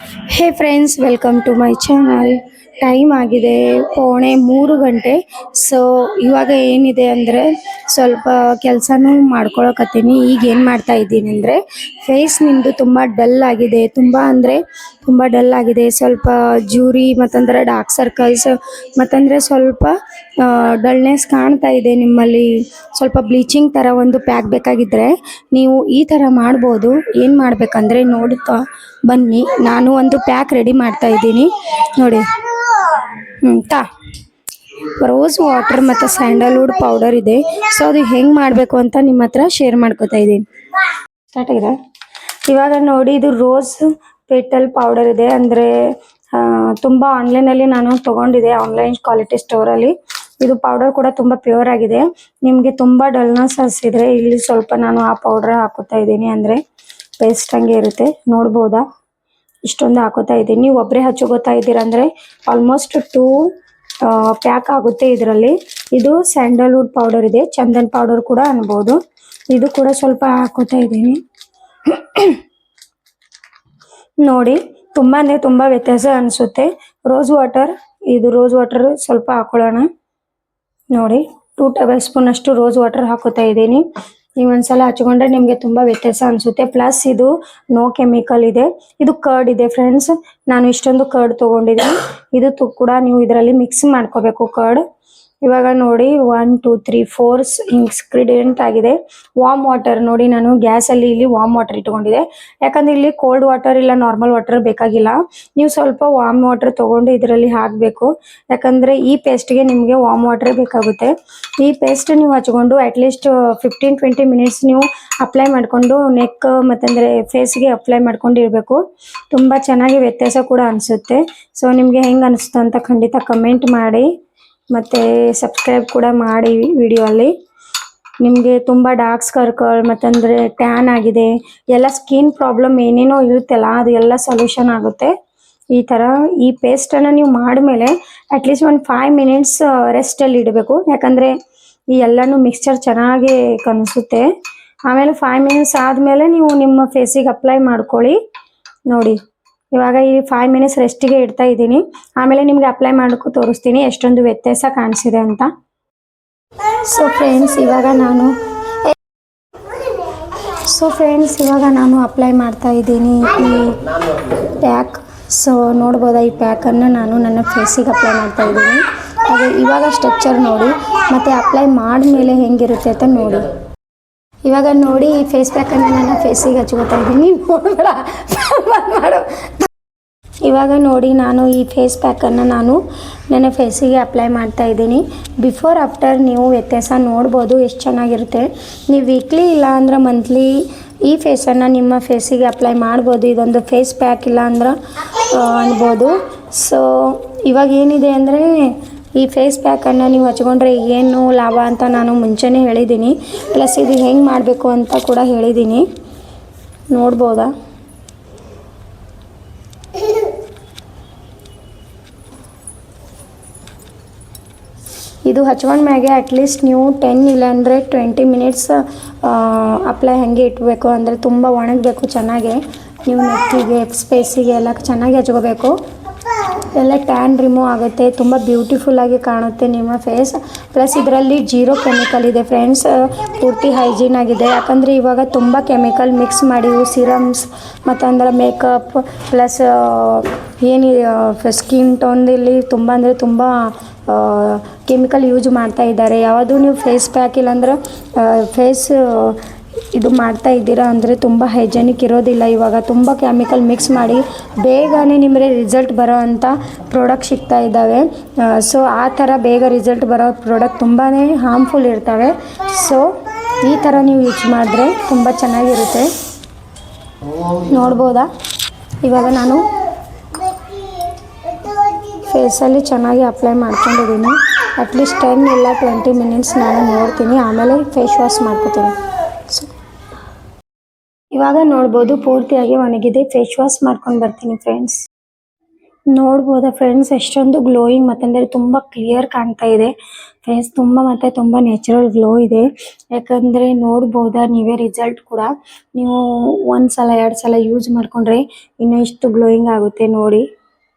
Hey friends, welcome to my channel. Time ಆಗಿದೆ 2:45 so ಇವಾಗ ಏನಿದೆ ಅಂದರೆ ಸ್ವಲ್ಪ ಕೆಲಸನೂ ಮಾಡ್ಕೊಳಕತ್ತೀನಿ. ಈಗ ಏನು ಮಾಡ್ತಾ ಇದ್ದೀನಿ ಅಂದರೆ ಫೇಸ್ ನಿಮ್ಮದು ತುಂಬ ಡಲ್ ಆಗಿದೆ, ತುಂಬ ಡಲ್ ಆಗಿದೆ. ಸ್ವಲ್ಪ ಜೂರಿ ಮತ್ತಂದ್ರೆ ಡಾರ್ಕ್ ಸರ್ಕಲ್ಸ್ ಮತ್ತಂದರೆ ಸ್ವಲ್ಪ ಡಲ್ನೆಸ್ ಕಾಣ್ತಾ ಇದೆ ನಿಮ್ಮಲ್ಲಿ. ಸ್ವಲ್ಪ ಬ್ಲೀಚಿಂಗ್ ಥರ ಒಂದು ಪ್ಯಾಕ್ ಬೇಕಾಗಿದ್ದರೆ ನೀವು ಈ ಥರ ಮಾಡ್ಬೋದು. ಏನು ಮಾಡಬೇಕಂದ್ರೆ ನೋಡ್ತಾ ಬನ್ನಿ, ನಾನು ಒಂದು ಪ್ಯಾಕ್ ರೆಡಿ ಮಾಡ್ತಾ ಇದ್ದೀನಿ ನೋಡಿ. ತಾ ರೋಸ್ ವಾಟರ್ ಮತ್ತು ಸ್ಯಾಂಡಲ್ವುಡ್ ಪೌಡರ್ ಇದೆ. ಸೊ ಅದು ಹೆಂಗೆ ಮಾಡಬೇಕು ಅಂತ ನಿಮ್ಮ ಹತ್ರ ಶೇರ್ ಮಾಡ್ಕೋತಾ ಇದ್ದೀನಿ. ಸ್ಟಾರ್ಟ್ ಆಗಿದೆ. ಇವಾಗ ನೋಡಿ, ಇದು ರೋಸ್ ಪೆಟಲ್ ಪೌಡರ್ ಇದೆ. ಅಂದರೆ ತುಂಬ ಆನ್ಲೈನಲ್ಲಿ ನಾನು ತೊಗೊಂಡಿದ್ದೆ, ಆನ್ಲೈನ್ ಕ್ವಾಲಿಟಿ ಸ್ಟೋರಲ್ಲಿ. ಇದು ಪೌಡರ್ ಕೂಡ ತುಂಬ ಪ್ಯೂರ್ ಆಗಿದೆ. ನಿಮಗೆ ತುಂಬ ಡಲ್ನೆಸ್ ಇದ್ದರೆ ಇಲ್ಲಿ ಸ್ವಲ್ಪ ನಾನು ಆ ಪೌಡರ್ ಹಾಕೋತಾ ಇದ್ದೀನಿ. ಅಂದರೆ ಪೇಸ್ಟ್ ಹಂಗೆ ಇರುತ್ತೆ, ನೋಡ್ಬೋದಾ? ಇಷ್ಟೊಂದು ಹಾಕೋತಾ ಇದ್ದೀನಿ. ನೀವು ಒಬ್ಬರೇ ಹಚ್ಕೋತಾ ಇದ್ದೀರಾ ಅಂದರೆ ಆಲ್ಮೋಸ್ಟ್ 2 ಪ್ಯಾಕ್ ಆಗುತ್ತೆ ಇದರಲ್ಲಿ. ಇದು ಸ್ಯಾಂಡಲ್ವುಡ್ ಪೌಡರ್ ಇದೆ, ಚಂದನ್ ಪೌಡರ್ ಕೂಡ ಅನ್ಬೋದು. ಇದು ಕೂಡ ಸ್ವಲ್ಪ ಹಾಕೋತಾ ಇದ್ದೀನಿ ನೋಡಿ. ತುಂಬ ಅಂದರೆ ತುಂಬ ವ್ಯತ್ಯಾಸ ಅನಿಸುತ್ತೆ. ರೋಸ್ ವಾಟರ್ ಸ್ವಲ್ಪ ಹಾಕೊಳ್ಳೋಣ ನೋಡಿ. 2 ಟೇಬಲ್ ಸ್ಪೂನ್ ಅಷ್ಟು ರೋಸ್ ವಾಟರ್ ಹಾಕೋತಾ ಇದ್ದೀನಿ. ನೀವು ಒಂದ್ಸಲ ಹಚ್ಕೊಂಡ್ರೆ ನಿಮಗೆ ತುಂಬ ವ್ಯತ್ಯಾಸ ಅನಿಸುತ್ತೆ. ಪ್ಲಸ್ ಇದು ನೋ ಕೆಮಿಕಲ್ ಇದೆ. ಇದು ಕರ್ಡ್ ಇದೆ ಫ್ರೆಂಡ್ಸ್, ನಾನು ಇಷ್ಟೊಂದು ಕರ್ಡ್ ತೊಗೊಂಡಿದ್ದೀನಿ. ಇದು ಕೂಡ ನೀವು ಇದರಲ್ಲಿ ಮಿಕ್ಸ್ ಮಾಡ್ಕೋಬೇಕು ಕರ್ಡ್. ಇವಾಗ ನೋಡಿ 1 2 3 4 ಇಂಗ್ರೀಡಿಯೆಂಟ್ ಆಗಿದೆ. ವಾಮ್ ವಾಟರ್ ನೋಡಿ, ನಾನು ಗ್ಯಾಸಲ್ಲಿ ಇಲ್ಲಿ ವಾಮ್ ವಾಟರ್ ಇಟ್ಕೊಂಡಿದ್ದೆ. ಯಾಕಂದರೆ ಇಲ್ಲಿ ಕೋಲ್ಡ್ ವಾಟರ್ ಇಲ್ಲ ನಾರ್ಮಲ್ ವಾಟರ್ ಬೇಕಾಗಿಲ್ಲ. ನೀವು ಸ್ವಲ್ಪ ವಾಮ್ ವಾಟರ್ ತೊಗೊಂಡು ಇದರಲ್ಲಿ ಹಾಕಬೇಕು. ಯಾಕಂದರೆ ಈ ಪೇಸ್ಟ್ಗೆ ನಿಮಗೆ ವಾಮ್ ವಾಟರ್ ಬೇಕಾಗುತ್ತೆ. ಈ ಪೇಸ್ಟ್ ನೀವು ಹಚ್ಕೊಂಡು ಅಟ್ಲೀಸ್ಟ್ 15-20 ಮಿನಿಟ್ಸ್ ನೀವು ಅಪ್ಲೈ ಮಾಡಿಕೊಂಡು ನೆಕ್ ಮತ್ತಂದರೆ ಫೇಸ್ಗೆ ಅಪ್ಲೈ ಮಾಡ್ಕೊಂಡು ಇರಬೇಕು. ತುಂಬ ಚೆನ್ನಾಗಿ ವ್ಯತ್ಯಾಸ ಕೂಡ ಅನಿಸುತ್ತೆ. ಸೊ ನಿಮಗೆ ಹೆಂಗೆ ಅನಿಸ್ತು ಅಂತ ಖಂಡಿತ ಕಮೆಂಟ್ ಮಾಡಿ, ಮತ್ತು ಸಬ್ಸ್ಕ್ರೈಬ್ ಕೂಡ ಮಾಡಿ. ವಿಡಿಯೋ ಅಲ್ಲಿ ನಿಮಗೆ ತುಂಬ ಡಾರ್ಕ್ ಸರ್ಕಲ್ ಮತ್ತಂದರೆ ಟ್ಯಾನ್ ಆಗಿದೆ, ಎಲ್ಲ ಸ್ಕಿನ್ ಪ್ರಾಬ್ಲಮ್ ಏನೇನೋ ಇರುತ್ತಲ್ಲ ಅದು ಎಲ್ಲ ಸೊಲ್ಯೂಷನ್ ಆಗುತ್ತೆ ಈ ಥರ. ಈ ಪೇಸ್ಟನ್ನು ನೀವು ಮಾಡಿದ್ಮೇಲೆ ಅಟ್ಲೀಸ್ಟ್ ಒಂದು 5 ಮಿನಿಟ್ಸ್ ರೆಸ್ಟಲ್ಲಿ ಇಡಬೇಕು. ಯಾಕಂದರೆ ಈ ಎಲ್ಲನೂ ಮಿಕ್ಸ್ಚರ್ ಚೆನ್ನಾಗಿ ಕನಿಸುತ್ತೆ. ಆಮೇಲೆ 5 ಮಿನಿಟ್ಸ್ ಆದಮೇಲೆ ನೀವು ನಿಮ್ಮ ಫೇಸಿಗೆ ಅಪ್ಲೈ ಮಾಡ್ಕೊಳ್ಳಿ ನೋಡಿ. ಇವಾಗ ಈ 5 ಮಿನಿಟ್ಸ್ ರೆಸ್ಟಿಗೆ ಇಡ್ತಾ ಇದ್ದೀನಿ. ಆಮೇಲೆ ನಿಮಗೆ ಅಪ್ಲೈ ಮಾಡೋಕ್ಕೂ ತೋರಿಸ್ತೀನಿ ಎಷ್ಟೊಂದು ವ್ಯತ್ಯಾಸ ಕಾಣಿಸಿದೆ ಅಂತ. ಸೊ ಫ್ರೆಂಡ್ಸ್ ಇವಾಗ ನಾನು ಅಪ್ಲೈ ಮಾಡ್ತಾ ಇದ್ದೀನಿ ಈ ಪ್ಯಾಕ್. ಸೊ ನೋಡ್ಬೋದಾ, ಈ ಪ್ಯಾಕನ್ನು ನಾನು ನನ್ನ ಫೇಸಿಗೆ ಅಪ್ಲೈ ಮಾಡ್ತಾ ಇದ್ದೀನಿ. ಅದು ಇವಾಗ ಸ್ಟ್ರಕ್ಚರ್ ನೋಡಿ, ಮತ್ತು ಅಪ್ಲೈ ಮಾಡಿದ್ಮೇಲೆ ಹೆಂಗಿರುತ್ತೆ ಅಂತ ನೋಡಿ. ಇವಾಗ ನೋಡಿ, ಈ ಫೇಸ್ ಪ್ಯಾಕನ್ನು ನನ್ನ ಫೇಸಿಗೆ ಹಚ್ಕೋತಾ ಇದ್ದೀನಿ. ನೋಡಬೇಡ ಮಾಡು. ಇವಾಗ ನೋಡಿ, ನಾನು ಈ ಫೇಸ್ ಪ್ಯಾಕನ್ನು ನನ್ನ ಫೇಸಿಗೆ ಅಪ್ಲೈ ಮಾಡ್ತಾ ಇದ್ದೀನಿ. ಬಿಫೋರ್ ಆಫ್ಟರ್ ನೀವು ವ್ಯತ್ಯಾಸ ನೋಡ್ಬೋದು ಎಷ್ಟು ಚೆನ್ನಾಗಿರುತ್ತೆ. ನೀವು ವೀಕ್ಲಿ ಇಲ್ಲ ಅಂದ್ರೆ ಮಂತ್ಲಿ ಈ ಫೇಸನ್ನು ನಿಮ್ಮ ಫೇಸಿಗೆ ಅಪ್ಲೈ ಮಾಡ್ಬೋದು. ಇದೊಂದು ಫೇಸ್ ಪ್ಯಾಕ್ ಇಲ್ಲ ಅಂದ್ರೆ ಅನ್ಬೋದು. ಸೊ ಇವಾಗ ಏನಿದೆ ಅಂದರೆ ಈ ಫೇಸ್ ಪ್ಯಾಕನ್ನು ನೀವು ಹಚ್ಕೊಂಡ್ರೆ ಏನು ಲಾಭ ಅಂತ ನಾನು ಮುಂಚೆನೇ ಹೇಳಿದ್ದೀನಿ. ಪ್ಲಸ್ ಇದು ಹೆಂಗೆ ಮಾಡಬೇಕು ಅಂತ ಕೂಡ ಹೇಳಿದ್ದೀನಿ, ನೋಡ್ಬೋದಾ? ಇದು ಹಚ್ಕೊಂಡ ಮ್ಯಾಗೆ ಅಟ್ಲೀಸ್ಟ್ ನೀವು 10 ಇಲ್ಲಾಂದರೆ 20 ಮಿನಿಟ್ಸ್ ಅಪ್ಲೈ ಹಾಗೆ ಇಟ್ಬೇಕು. ಅಂದರೆ ತುಂಬ ಒಣಗಬೇಕು ಚೆನ್ನಾಗೆ. ನೀವು ನೆಕ್ಕಿಗೆ ಫೇಸಿಗೆ ಎಲ್ಲ ಚೆನ್ನಾಗಿ ಹಚ್ಕೋಬೇಕು. ಎಲ್ಲ ಟ್ಯಾನ್ ರಿಮೂವ್ ಆಗುತ್ತೆ, ತುಂಬ ಬ್ಯೂಟಿಫುಲ್ಲಾಗಿ ಕಾಣುತ್ತೆ ನಿಮ್ಮ ಫೇಸ್. ಪ್ಲಸ್ ಇದರಲ್ಲಿ 0 ಕೆಮಿಕಲ್ ಇದೆ ಫ್ರೆಂಡ್ಸ್, ಪೂರ್ತಿ ಹೈಜೀನ್ ಆಗಿದೆ. ಯಾಕಂದರೆ ಇವಾಗ ತುಂಬ ಕೆಮಿಕಲ್ ಮಿಕ್ಸ್ ಮಾಡಿ ಸಿರಮ್ಸ್ ಮತ್ತಂದ್ರೆ ಮೇಕಪ್ ಪ್ಲಸ್ ಸ್ಕಿನ್ ಟೋನ್ದಲ್ಲಿ ತುಂಬ ಕೆಮಿಕಲ್ ಯೂಸ್ ಮಾಡ್ತಾ ಇದ್ದಾರೆ. ಯಾವುದು ನೀವು ಫೇಸ್ ಪ್ಯಾಕ್ ಇಲ್ಲಾಂದ್ರೆ ಫೇಸ್ ಇದು ಮಾಡ್ತಾ ಇದ್ದೀರಾ ಅಂದರೆ ತುಂಬ ಹೈಜೆನಿಕ್ ಇರೋದಿಲ್ಲ. ಇವಾಗ ತುಂಬ ಕೆಮಿಕಲ್ ಮಿಕ್ಸ್ ಮಾಡಿ ಬೇಗನೆ ನಿಮಗೆ ರಿಸಲ್ಟ್ ಬರೋ ಅಂಥ ಪ್ರಾಡಕ್ಟ್ ಸಿಗ್ತಾ ಇದ್ದಾವೆ. ಸೊ ಆ ಥರ ಬೇಗ ರಿಸಲ್ಟ್ ಬರೋ ಪ್ರಾಡಕ್ಟ್ ತುಂಬಾ ಹಾರ್ಮ್ಫುಲ್ ಇರ್ತವೆ. ಸೊ ಈ ಥರ ನೀವು ಯೂಸ್ ಮಾಡಿದ್ರೆ ತುಂಬ ಚೆನ್ನಾಗಿರುತ್ತೆ, ನೋಡ್ಬೋದಾ? ಇವಾಗ ನಾನು ಫೇಸಲ್ಲಿ ಚೆನ್ನಾಗಿ ಅಪ್ಲೈ ಮಾಡ್ಕೊಂಡಿದ್ದೀನಿ. ಅಟ್ಲೀಸ್ಟ್ 10 ಇಲ್ಲ 20 ಮಿನಿಟ್ಸ್ ನಾನು ನೋಡ್ತೀನಿ, ಆಮೇಲೆ ಫೇಸ್ ವಾಶ್ ಮಾಡ್ಕೊತೀನಿ. ಸೊ ಇವಾಗ ನೋಡ್ಬೋದು ಪೂರ್ತಿಯಾಗಿ ಒಣಗಿದೆ. ಫೇಸ್ ವಾಶ್ ಮಾಡ್ಕೊಂಡು ಬರ್ತೀನಿ ಫ್ರೆಂಡ್ಸ್. ನೋಡ್ಬೋದಾ ಫ್ರೆಂಡ್ಸ್ ಎಷ್ಟೊಂದು ಗ್ಲೋಯಿಂಗ್ ಮತ್ತಂದ್ರೆ ತುಂಬಾ ಕ್ಲಿಯರ್ ಕಾಣ್ತಾ ಇದೆ. ಫೇಸ್ ತುಂಬಾ ಮತ್ತೆ ತುಂಬಾ ನ್ಯಾಚುರಲ್ ಗ್ಲೋ ಇದೆ. ಯಾಕಂದ್ರೆ ನೋಡ್ಬೋದಾ ನೀವೇ ರಿಸಲ್ಟ್ ಕೂಡ. ನೀವು ಒಂದ್ಸಲ 2 ಸಲ ಯೂಸ್ ಮಾಡ್ಕೊಂಡ್ರೆ ಇನ್ನು ಇಷ್ಟು ಗ್ಲೋಯಿಂಗ್ ಆಗುತ್ತೆ ನೋಡಿ.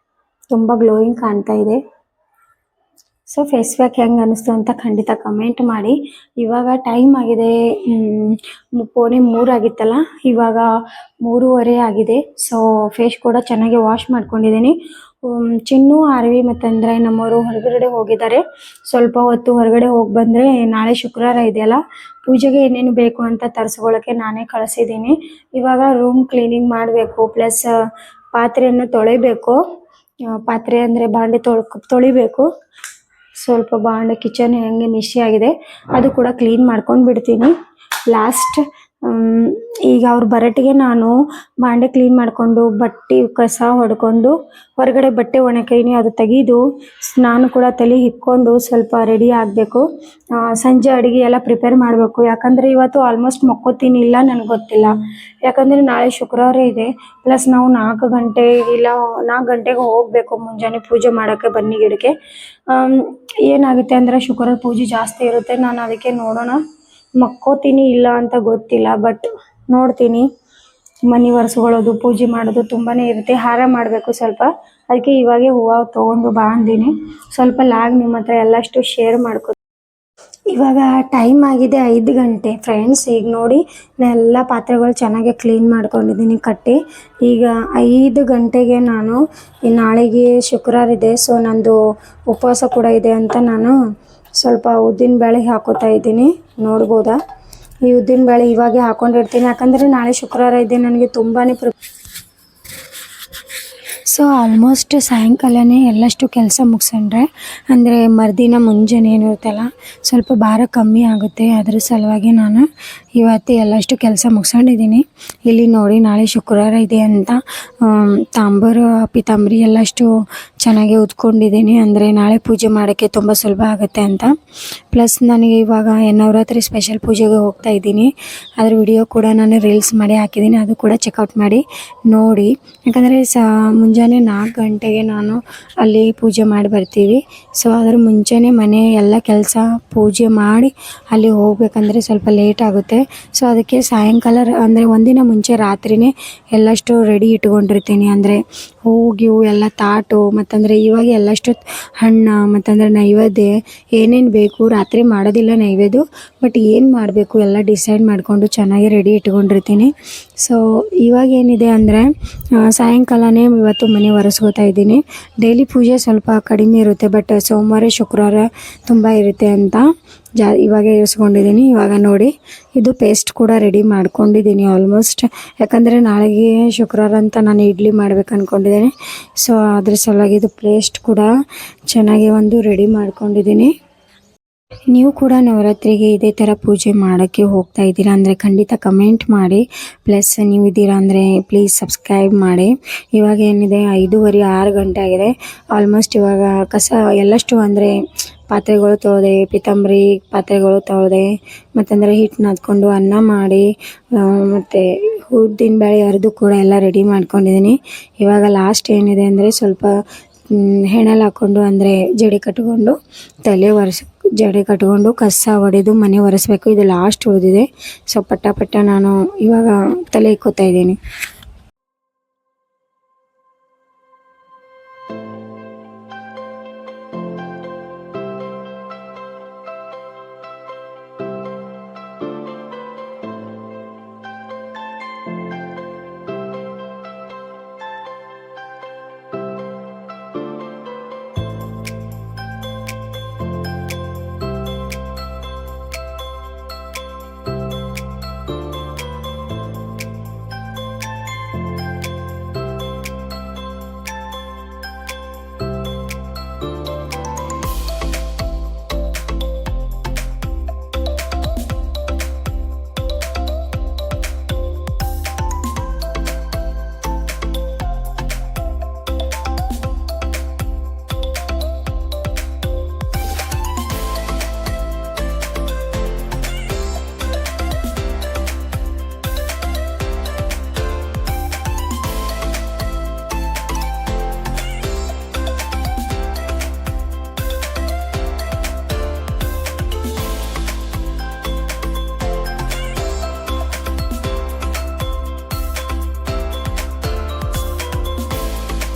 ತುಂಬಾ ಗ್ಲೋಯಿಂಗ್ ಕಾಣ್ತಾ ಇದೆ. ಸೊ ಫೇಸ್ ಪ್ಯಾಕ್ ಹೆಂಗ್ ಅನಿಸ್ತು ಅಂತ ಖಂಡಿತ ಕಮೆಂಟ್ ಮಾಡಿ. ಇವಾಗ ಟೈಮ್ ಆಗಿದೆ 3:45 ಆಗಿತ್ತಲ್ಲ, ಇವಾಗ 3:30 ಆಗಿದೆ. ಸೊ ಫೇಸ್ ಕೂಡ ಚೆನ್ನಾಗಿ ವಾಶ್ ಮಾಡ್ಕೊಂಡಿದ್ದೀನಿ. ಚಿನ್ನು ಆರ್ವಿ ಮತ್ತಂದ್ರೆ ನಮ್ಮವರು ಹೊರಗಡೆ ಹೋಗಿದ್ದಾರೆ. ಸ್ವಲ್ಪ ಹೊತ್ತು ಹೊರಗಡೆ ಹೋಗಿ ಬಂದ್ರೆ ನಾಳೆ ಶುಕ್ರವಾರ ಇದೆಯಲ್ಲ, ಪೂಜೆಗೆ ಏನೇನು ಬೇಕು ಅಂತ ತರಿಸ್ಕೊಳ್ಳೋಕೆ ನಾನೇ ಕಳಿಸಿದ್ದೀನಿ. ಇವಾಗ ರೂಮ್ ಕ್ಲೀನಿಂಗ್ ಮಾಡಬೇಕು, ಪ್ಲಸ್ ಪಾತ್ರೆಯನ್ನು ತೊಳಿಬೇಕು. ಪಾತ್ರೆ ಅಂದರೆ ಬಾಂಡೆ ತೊಳಿಬೇಕು. ಸ್ವಲ್ಪ ಬಾಂಡೆ ಕಿಚನ್ ಹೆಂಗೆ ನಿಶಿ ಆಗಿದೆ ಅದು ಕೂಡ ಕ್ಲೀನ್ ಮಾಡ್ಕೊಂಡು ಬಿಡ್ತೀನಿ ಲಾಸ್ಟ್. ಈಗ ಅವ್ರು ಬರಟಿಗೆ ನಾನು ಬಾಂಡೆ ಕ್ಲೀನ್ ಮಾಡ್ಕೊಂಡು ಬಟ್ಟೆ ಕಸ ಹೊಡ್ಕೊಂಡು ಹೊರಗಡೆ ಬಟ್ಟೆ ಒಣಕೈನಿ ಅದು ತೆಗೆದು ನಾನು ಕೂಡ ತಲೆ ಹಿಕ್ಕೊಂಡು ಸ್ವಲ್ಪ ರೆಡಿ ಆಗಬೇಕು. ಸಂಜೆ ಅಡುಗೆ ಎಲ್ಲ ಪ್ರಿಪೇರ್ ಮಾಡಬೇಕು. ಯಾಕಂದರೆ ಇವತ್ತು ಆಲ್ಮೋಸ್ಟ್ ಮಕ್ಕೋತೀನಿ ಇಲ್ಲ ನನಗೆ ಗೊತ್ತಿಲ್ಲ. ಯಾಕಂದರೆ ನಾಳೆ ಶುಕ್ರವಾರ ಇದೆ. ಪ್ಲಸ್ ನಾವು 4 ಗಂಟೆ ಇಲ್ಲ 4 ಗಂಟೆಗೆ ಹೋಗಬೇಕು ಮುಂಜಾನೆ ಪೂಜೆ ಮಾಡೋಕ್ಕೆ ಬನ್ನಿ ಗಿಡಕ್ಕೆ. ಏನಾಗುತ್ತೆ ಅಂದರೆ ಶುಕ್ರವಾರ ಪೂಜೆ ಜಾಸ್ತಿ ಇರುತ್ತೆ. ನಾನು ಅದಕ್ಕೆ ನೋಡೋಣ ಮಕ್ಕೋತೀನಿ ಇಲ್ಲ ಅಂತ ಗೊತ್ತಿಲ್ಲ, ಬಟ್ ನೋಡ್ತೀನಿ. ಮನೆ ಒರೆಸ್ಕೊಳ್ಳೋದು ಪೂಜೆ ಮಾಡೋದು ತುಂಬಾ ಇರುತ್ತೆ. ಹಾರ ಮಾಡಬೇಕು ಸ್ವಲ್ಪ, ಅದಕ್ಕೆ ಇವಾಗೆ ಹೂವು ತೊಗೊಂಡು ಬಾ ಅಂದಿನಿ. ಸ್ವಲ್ಪ ಲಾಗ್ ನಿಮ್ಮ ಹತ್ರ ಎಲ್ಲಷ್ಟು ಶೇರ್ ಮಾಡ್ಕೊ. ಇವಾಗ ಟೈಮ್ ಆಗಿದೆ 5 ಗಂಟೆ ಫ್ರೆಂಡ್ಸ್. ಈಗ ನೋಡಿ ಎಲ್ಲ ಪಾತ್ರೆಗಳು ಚೆನ್ನಾಗಿ ಕ್ಲೀನ್ ಮಾಡ್ಕೊಂಡಿದ್ದೀನಿ ಕಟ್ಟಿ. ಈಗ 5 ಗಂಟೆಗೆ ನಾನು ನಾಳೆಗೆ ಶುಕ್ರವಾರ ಇದೆ, ಸೊ ನಂದು ಉಪವಾಸ ಕೂಡ ಇದೆ ಅಂತ ನಾನು ಸ್ವಲ್ಪ ಉದ್ದಿನ ಬೇಳೆ ಹಾಕೋತಾ ಇದ್ದೀನಿ. ನೋಡ್ಬೋದಾ, ಈ ಉದ್ದಿನ ಬೇಳೆ ಇವಾಗೆ ಹಾಕೊಂಡಿರ್ತೀನಿ. ಯಾಕಂದರೆ ನಾಳೆ ಶುಕ್ರವಾರ ಇದೆ, ನನಗೆ ತುಂಬಾ ಸೊ ಆಲ್ಮೋಸ್ಟ್ ಸಾಯಂಕಾಲನೇ ಎಲ್ಲಷ್ಟು ಕೆಲಸ ಮುಗಿಸ್ಕೊಂಡ್ರೆ ಅಂದರೆ ಮರುದಿನ ಮುಂಜಾನೆ ಏನಿರುತ್ತಲ್ಲ ಸ್ವಲ್ಪ ಭಾರ ಕಮ್ಮಿ ಆಗುತ್ತೆ. ಅದ್ರ ಸಲುವಾಗಿ ನಾನು ಇವತ್ತು ಎಲ್ಲಷ್ಟು ಕೆಲಸ ಮುಗಿಸ್ಕೊಂಡಿದ್ದೀನಿ. ಇಲ್ಲಿ ನೋಡಿ ನಾಳೆ ಶುಕ್ರವಾರ ಇದೆ ಅಂತ ತಾಂಬೂರು ಪಿತಾಂಬರಿ ಎಲ್ಲಷ್ಟು ಚೆನ್ನಾಗಿ ಉದ್ಕೊಂಡಿದ್ದೀನಿ. ಅಂದರೆ ನಾಳೆ ಪೂಜೆ ಮಾಡೋಕ್ಕೆ ತುಂಬ ಸುಲಭ ಆಗುತ್ತೆ ಅಂತ. ಪ್ಲಸ್ ನನಗೆ ಇವಾಗ ನವರಾತ್ರಿ ಸ್ಪೆಷಲ್ ಪೂಜೆಗೆ ಹೋಗ್ತಾ ಇದ್ದೀನಿ. ಅದ್ರ ವಿಡಿಯೋ ಕೂಡ ನಾನು ರೀಲ್ಸ್ ಮಾಡಿ ಹಾಕಿದ್ದೀನಿ, ಅದು ಕೂಡ ಚೆಕ್ಔಟ್ ಮಾಡಿ ನೋಡಿ. ಯಾಕಂದರೆ ಮುಂಜಾನೆ 4 ಗಂಟೆಗೆ ನಾನು ಅಲ್ಲಿ ಪೂಜೆ ಮಾಡಿ ಬರ್ತೀವಿ. ಸೊ ಅದ್ರ ಮುಂಚೆನೇ ಮನೆ ಎಲ್ಲ ಕೆಲಸ ಪೂಜೆ ಮಾಡಿ ಅಲ್ಲಿ ಹೋಗ್ಬೇಕಂದ್ರೆ ಸ್ವಲ್ಪ ಲೇಟ್ ಆಗುತ್ತೆ. ಸೊ ಅದಕ್ಕೆ ಸಾಯಂಕಾಲ ಅಂದರೆ ಒಂದಿನ ಮುಂಚೆ ರಾತ್ರಿನೇ ಎಲ್ಲಷ್ಟು ರೆಡಿ ಇಟ್ಕೊಂಡಿರ್ತೀನಿ. ಅಂದರೆ ಹೋಗಿ ಎಲ್ಲ ತಾಟು ಮತ್ತಂದರೆ ಇವಾಗ ಎಲ್ಲಷ್ಟು ಹಣ್ಣು ಮತ್ತಂದರೆ ನೈವೇದ್ಯ ಏನೇನು ಬೇಕು. ರಾತ್ರಿ ಮಾಡೋದಿಲ್ಲ ನೈವೇದ್ಯ, ಬಟ್ ಏನು ಮಾಡಬೇಕು ಎಲ್ಲ ಡಿಸೈಡ್ ಮಾಡಿಕೊಂಡು ಚೆನ್ನಾಗಿ ರೆಡಿ ಇಟ್ಕೊಂಡಿರ್ತೀನಿ. ಸೊ ಇವಾಗ ಏನಿದೆ ಅಂದರೆ ಸಾಯಂಕಾಲನೇ ಇವತ್ತು ಮನೆ ಒರೆಸ್ಕೋತಾ ಇದ್ದೀನಿ. ಡೈಲಿ ಪೂಜೆ ಸ್ವಲ್ಪ ಕಡಿಮೆ ಇರುತ್ತೆ, ಬಟ್ ಸೋಮವಾರ ಶುಕ್ರವಾರ ತುಂಬ ಇರುತ್ತೆ ಅಂತ ಇವಾಗ ಇರಿಸ್ಕೊಂಡಿದ್ದೀನಿ. ಇವಾಗ ನೋಡಿ ಇದು ಪೇಸ್ಟ್ ಕೂಡ ರೆಡಿ ಮಾಡ್ಕೊಂಡಿದ್ದೀನಿ ಆಲ್ಮೋಸ್ಟ್. ಯಾಕಂದರೆ ನಾಳೆಗೆ ಶುಕ್ರವಾರ ಅಂತ ನಾನು ಇಡ್ಲಿ ಮಾಡ್ಬೇಕು ಅಂದ್ಕೊಂಡಿದ್ದೀನಿ. ಸೊ ಅದ್ರ ಸಲುವಾಗಿ ಇದು ಪೇಸ್ಟ್ ಕೂಡ ಚೆನ್ನಾಗಿ ಒಂದು ರೆಡಿ ಮಾಡ್ಕೊಂಡಿದ್ದೀನಿ. ನೀವು ಕೂಡ ನವರಾತ್ರಿಗೆ ಇದೇ ಥರ ಪೂಜೆ ಮಾಡೋಕ್ಕೆ ಹೋಗ್ತಾ ಇದ್ದೀರಾ ಅಂದರೆ ಖಂಡಿತ ಕಮೆಂಟ್ ಮಾಡಿ. ಪ್ಲಸ್ ನೀವು ಇದ್ದೀರಾ ಅಂದರೆ ಪ್ಲೀಸ್ ಸಬ್ಸ್ಕ್ರೈಬ್ ಮಾಡಿ. ಇವಾಗ ಏನಿದೆ 5:30 6 ಗಂಟೆ ಆಗಿದೆ ಆಲ್ಮೋಸ್ಟ್. ಇವಾಗ ಕಸ ಎಲ್ಲಷ್ಟು ಅಂದರೆ ಪಾತ್ರೆಗಳು ತೊಳೆದೆ, ಪಿತಾಂಬರಿ ಪಾತ್ರೆಗಳು ತೊಳೆದೆ, ಮತ್ತಂದರೆ ಹಿಟ್ಟು ನಾದ್ಕೊಂಡು ಅನ್ನ ಮಾಡಿ ಮತ್ತು ಉದ್ದಿನ ಬೇಳೆ ಅರೆದು ಕೂಡ ಎಲ್ಲ ರೆಡಿ ಮಾಡ್ಕೊಂಡಿದ್ದೀನಿ. ಇವಾಗ ಲಾಸ್ಟ್ ಏನಿದೆ ಅಂದರೆ ಸ್ವಲ್ಪ ಹೆಣಲ್ಲಿ ಹಾಕ್ಕೊಂಡು ಅಂದರೆ ಜಡೆ ಕಟ್ಕೊಂಡು ಜಡೆ ಕಟ್ಕೊಂಡು ಕಸ ಹೊಡೆದು ಮನೆ ಒರೆಸ್ಬೇಕು. ಇದು ಲಾಸ್ಟ್ ಉಳಿದಿದೆ. ಸೊ ಪಟ್ಟ ನಾನು ಇವಾಗ ತಲೆ ಇಕ್ಕೋತಾ ಇದ್ದೀನಿ.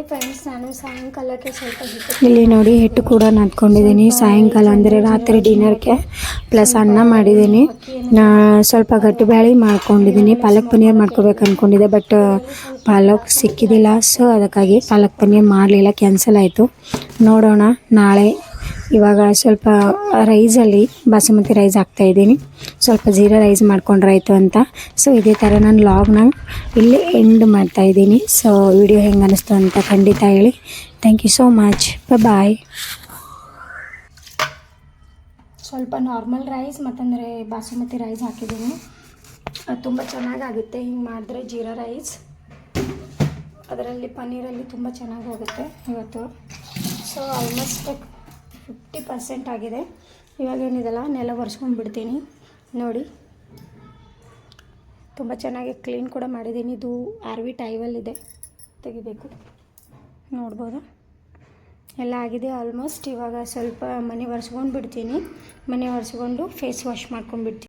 ನೋಡಿ ಫ್ರೆಂಡ್ಸ್, ನಾನು ಸಾಯಂಕಾಲಕ್ಕೆ ಸ್ವಲ್ಪ ಇಲ್ಲಿ ನೋಡಿ ಹಿಟ್ಟು ಕೂಡ ನಾದ್ಕೊಂಡಿದ್ದೀನಿ. ಸಾಯಂಕಾಲ ಅಂದರೆ ರಾತ್ರಿ ಡಿನ್ನರ್ಗೆ ಪ್ಲಸ್ ಅನ್ನ ಮಾಡಿದ್ದೀನಿ. ಸ್ವಲ್ಪ ಗಟ್ಟಿ ಬ್ಯಾಳಿ ಮಾಡ್ಕೊಂಡಿದ್ದೀನಿ. ಪಾಲಕ್ ಪನ್ನೀರ್ ಮಾಡ್ಕೋಬೇಕು ಅಂದ್ಕೊಂಡಿದ್ದೆ, ಬಟ್ ಪಾಲಕ್ ಸಿಕ್ಕಿದ್ದಿಲ್ಲ. ಸೊ ಅದಕ್ಕಾಗಿ ಪಾಲಕ್ ಪನ್ನೀರ್ ಮಾಡಲಿಲ್ಲ, ಕ್ಯಾನ್ಸಲ್ ಆಯಿತು. ನೋಡೋಣ ನಾಳೆ. ಇವಾಗ ಸ್ವಲ್ಪ ರೈಸಲ್ಲಿ ಬಾಸುಮತಿ ರೈಸ್ ಹಾಕ್ತಾಯಿದ್ದೀನಿ, ಸ್ವಲ್ಪ ಜೀರಾ ರೈಸ್ ಮಾಡ್ಕೊಂಡ್ರಾಯ್ತು ಅಂತ. ಸೊ ಇದೇ ಥರ ನಾನು ಲಾಗ್ನ ಇಲ್ಲಿ ಎಂಡ್ ಮಾಡ್ತಾಯಿದ್ದೀನಿ. ಸೊ ವಿಡಿಯೋ ಹೆಂಗೆ ಅನ್ನಿಸ್ತು ಅಂತ ಖಂಡಿತ ಹೇಳಿ. Thank you so much. Bye. ಸ್ವಲ್ಪ ನಾರ್ಮಲ್ ರೈಸ್ ಮತ್ತಂದರೆ ಬಾಸುಮತಿ ರೈಸ್ ಹಾಕಿದ್ದೀನಿ. ಅದು ತುಂಬ ಚೆನ್ನಾಗಾಗುತ್ತೆ ಹಿಂಗೆ ಮಾಡಿದ್ರೆ. ಜೀರಾ ರೈಸ್ ಅದರಲ್ಲಿ ಪನ್ನೀರಲ್ಲಿ ತುಂಬ ಚೆನ್ನಾಗಾಗುತ್ತೆ ಇವತ್ತು. ಸೊ ಆಲ್ಮೋಸ್ಟ್ 50% ಆಗಿದೆ. ಇವಾಗ ಏನಿದೆಲ್ಲ ನೆಲ ಒರೆಸ್ಕೊಂಡ್ಬಿಡ್ತೀನಿ. ನೋಡಿ ತುಂಬ ಚೆನ್ನಾಗಿ ಕ್ಲೀನ್ ಕೂಡ ಮಾಡಿದ್ದೀನಿ. ಇದು RV ಟೈವಲ್ಲಿದೆ, ತೆಗಿಬೇಕು. ನೋಡ್ಬೋದು ಎಲ್ಲ ಆಗಿದೆ ಆಲ್ಮೋಸ್ಟ್. ಇವಾಗ ಸ್ವಲ್ಪ ಮನೆ ಒರೆಸ್ಕೊಂಡು ಬಿಡ್ತೀನಿ. ಮನೆ ಒರೆಸ್ಕೊಂಡು ಫೇಸ್ ವಾಶ್ ಮಾಡ್ಕೊಂಡ್ಬಿಡ್ತೀನಿ.